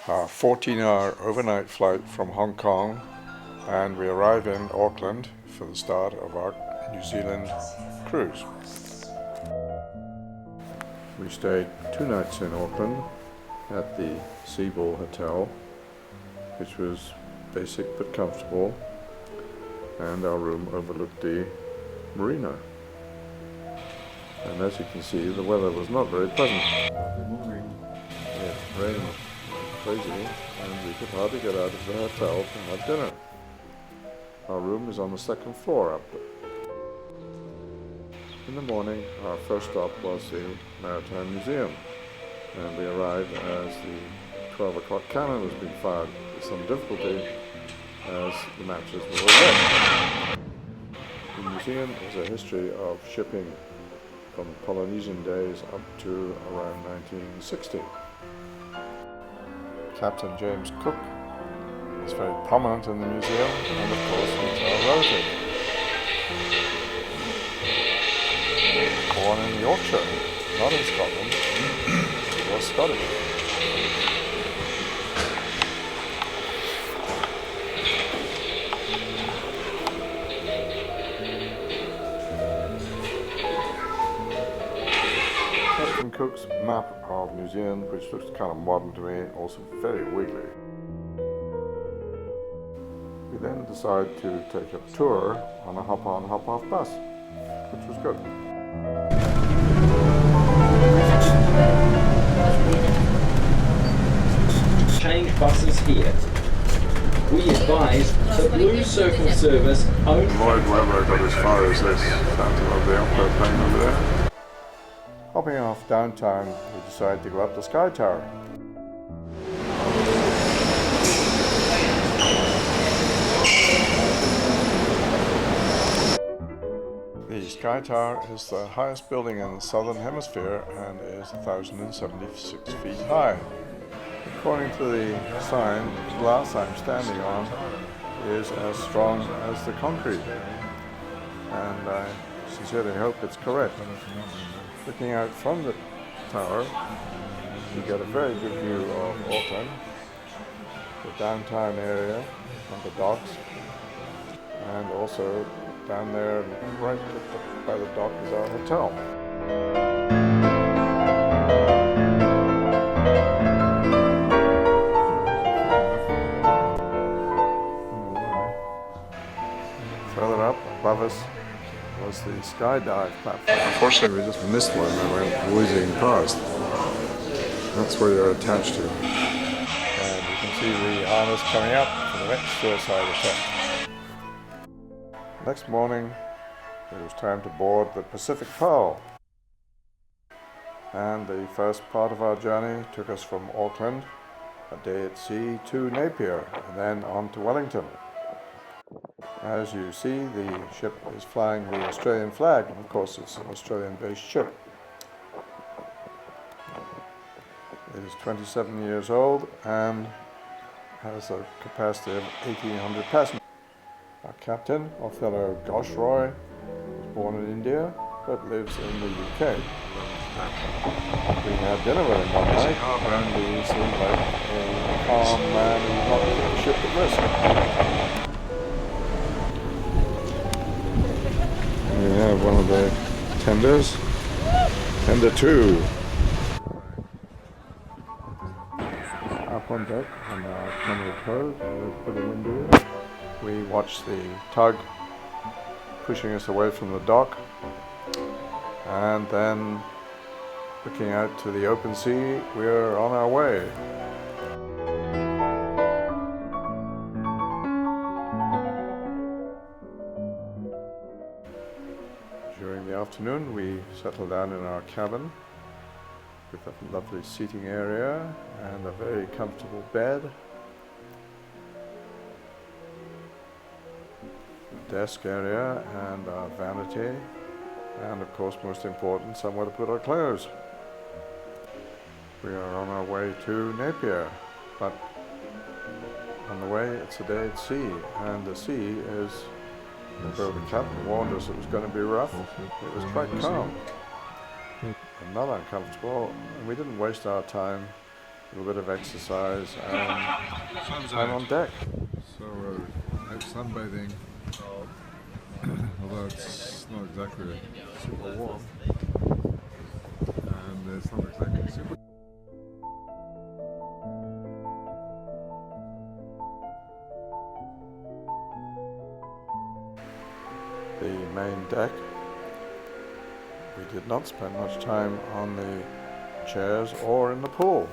Our 14-hour overnight flight from Hong Kong, and we arrive in Auckland for the start of our New Zealand cruise. We stayed 2 nights in Auckland at the Seaball Hotel, which was basic but comfortable, and our room overlooked the marina. And as you can see, the weather was not very pleasant. Good morning. It rained like crazy, and we could hardly get out of the hotel to have dinner. Our room is on the 2nd floor up there. In the morning, our first stop was the Maritime Museum, and we arrived as the 12 o'clock cannon was being fired with some difficulty as the matches were all lit. The museum is a history of shipping from Polynesian days up to around 1960. Captain James Cook is very prominent in the museum, and of course he's our relative. Born in Yorkshire, not in Scotland. He was Scottish. Captain Cook's map of New Zealand, which looks kind of modern to me, also very wiggly. We then decided to take a tour on a hop-on, hop-off bus, which was good. Change buses here. We advise the Blue Circle service only. Lloyd Webber got as far as this Phantom of the Opera plane over there. Hopping off downtown, we decided to go up the Sky Tower. The Sky Tower is the highest building in the Southern Hemisphere and is 1,076 feet high. According to the sign, the glass I'm standing on is as strong as the concrete, and I sincerely hope it's correct. Looking out from the tower, you get a very good view of Auckland, the downtown area, and the docks, and also down there, right by the dock, is our hotel. Further up above us was the skydive platform. Unfortunately, we just missed one and went whizzing past. That's where you're attached to. And you can see the harness coming up for the next suicide attempt. Next morning, it was time to board the Pacific Pearl. And the first part of our journey took us from Auckland, a day at sea, to Napier, and then on to Wellington. As you see, the ship is flying the Australian flag, and of course it's an Australian-based ship. It is 27 years old and has a capacity of 1,800 passengers. Our captain, Othello Gosroy, was born in India but lives in the UK. We had dinner with him one night, and he seemed like a calm man who not put the ship at risk. We have one of the tenders, tender 2. Up on deck on our terminal toes, for the window, we watch the tug pushing us away from the dock, and then looking out to the open sea, we're on our way. During the afternoon, we settled down in our cabin with a lovely seating area and a very comfortable bed, a desk area and our vanity, and of course, most important, somewhere to put our clothes. We are on our way to Napier, but on the way it's a day at sea, and the sea is, although the captain warned us it was going to be rough, it was quite calm and not uncomfortable, and we didn't waste our time little bit of exercise, and I'm on deck. So we're out sunbathing, although it's not exactly super warm, and it's not exactly super. The main deck. We did not spend much time on the chairs or in the pool,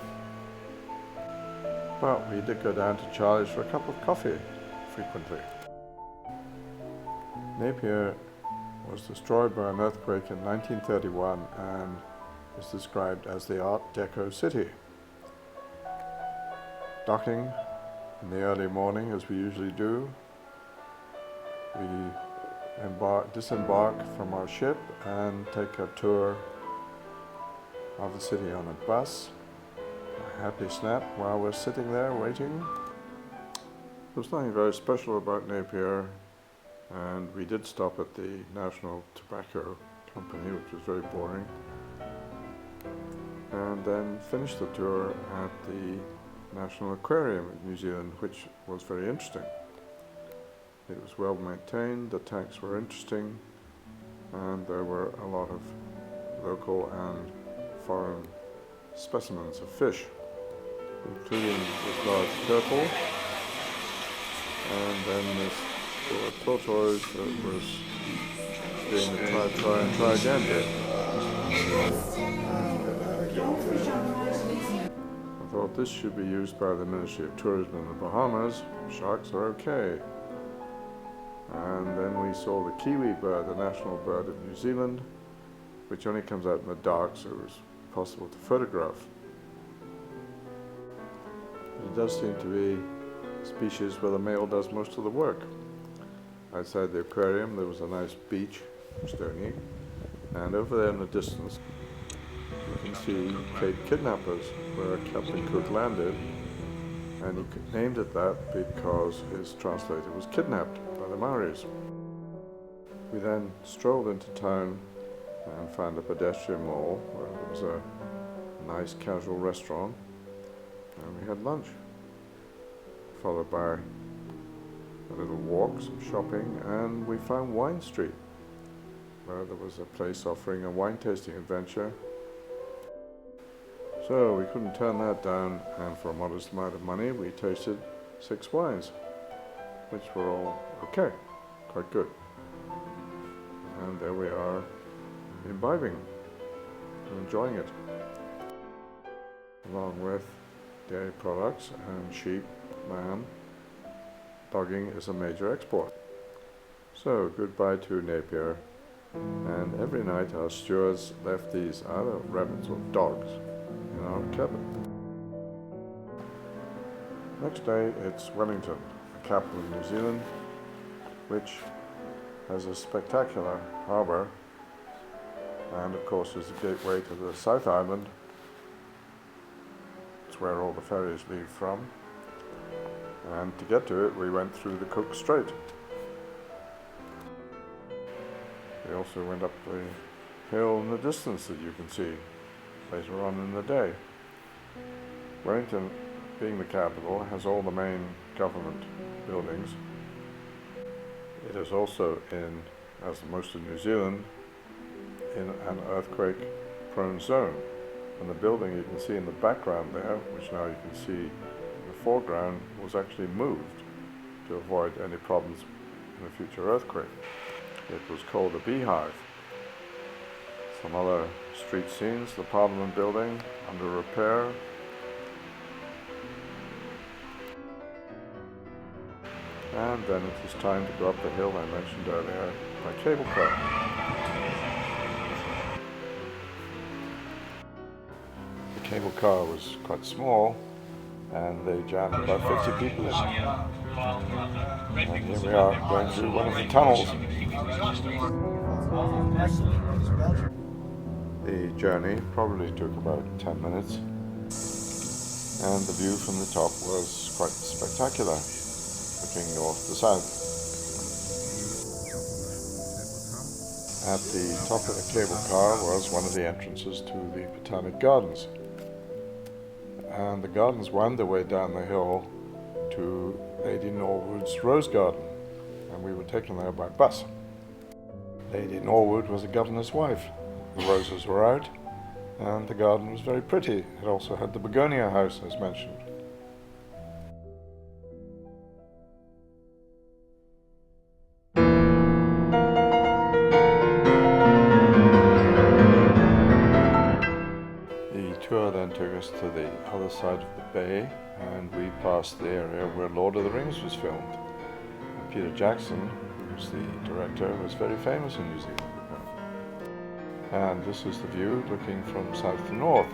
but we did go down to Charlie's for a cup of coffee frequently. Napier was destroyed by an earthquake in 1931 and is described as the Art Deco city. Docking in the early morning, as we usually do, we disembark from our ship and take a tour of the city on a bus. A happy snap while we're sitting there waiting. There's nothing very special about Napier, and we did stop at the National Tobacco Company, which was very boring, and then finished the tour at the National Aquarium in New Zealand, which was very interesting. It was well maintained, the tanks were interesting, and there were a lot of local and foreign specimens of fish, including this large turtle, and then this tortoise that was doing the try again bit. I thought this should be used by the Ministry of Tourism in the Bahamas. Sharks are okay. And then we saw the kiwi bird, the national bird of New Zealand, which only comes out in the dark, so it was possible to photograph. It does seem to be a species where the male does most of the work. Outside the aquarium there was a nice beach, stony, and over there in the distance you can see Cape Kidnappers, where Captain Cook landed, and he named it that because his translator was kidnapped by the Maoris. We then strolled into town and found a pedestrian mall where there was a nice casual restaurant, and we had lunch, followed by a little walk, some shopping, and we found Wine Street, where there was a place offering a wine tasting adventure. So we couldn't turn that down, and for a modest amount of money we tasted 6 wines, which were all okay, quite good. And there we are, imbibing and enjoying it, along with dairy products and sheep, lamb. Dogging is a major export. So goodbye to Napier, and every night our stewards left these other remnants of dogs in our cabin. Next day it's Wellington, the capital of New Zealand, which has a spectacular harbour, and of course is the gateway to the South Island. It's where all the ferries leave from, and to get to it we went through the Cook Strait. We also went up the hill in the distance that you can see later on in the day. Wellington, being the capital, has all the main government buildings. It is also in, as most of New Zealand, in an earthquake-prone zone. And the building you can see in the background there, which now you can see in the foreground, was actually moved to avoid any problems in a future earthquake. It was called a beehive. Some other street scenes: the Parliament building under repair, and then it was time to go up the hill I mentioned earlier by cable car. The cable car was quite small, and they jammed about 50 people in. And here we are going through one of the tunnels. The journey probably took about 10 minutes, and the view from the top was quite spectacular, looking north to south. At the top of the cable car was one of the entrances to the Botanic Gardens. and the gardens wound their way down the hill to Lady Norwood's rose garden, and we were taken there by bus. Lady Norwood was a governor's wife. The roses were out, and the garden was very pretty. It also had the begonia house, as mentioned. The tour then took us to the other side of the bay, and we passed the area where Lord of the Rings was filmed. Peter Jackson, who's the director, was very famous in New Zealand. And this is the view looking from south to north.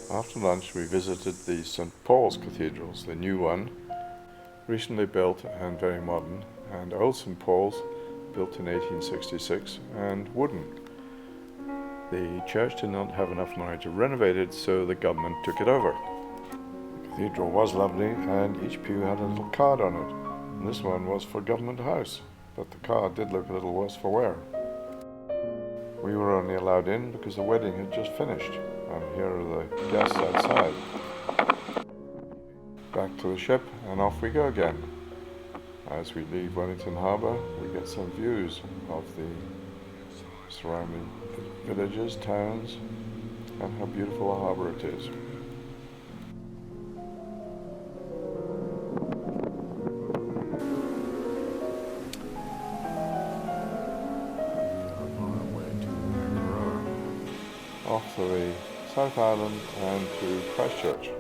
After lunch we visited the St. Paul's Cathedrals, the new one, recently built and very modern, and old St. Paul's, built in 1866 and wooden. The church did not have enough money to renovate it, so the government took it over. The cathedral was lovely, and each pew had a little card on it. And this one was for Government House, but the card did look a little worse for wear. We were only allowed in because the wedding had just finished, and here are the guests outside. Back to the ship, and off we go again. As we leave Wellington Harbour, we get some views of the surrounding villages, towns, and how beautiful a harbour it is. Off to the South Island and to Christchurch.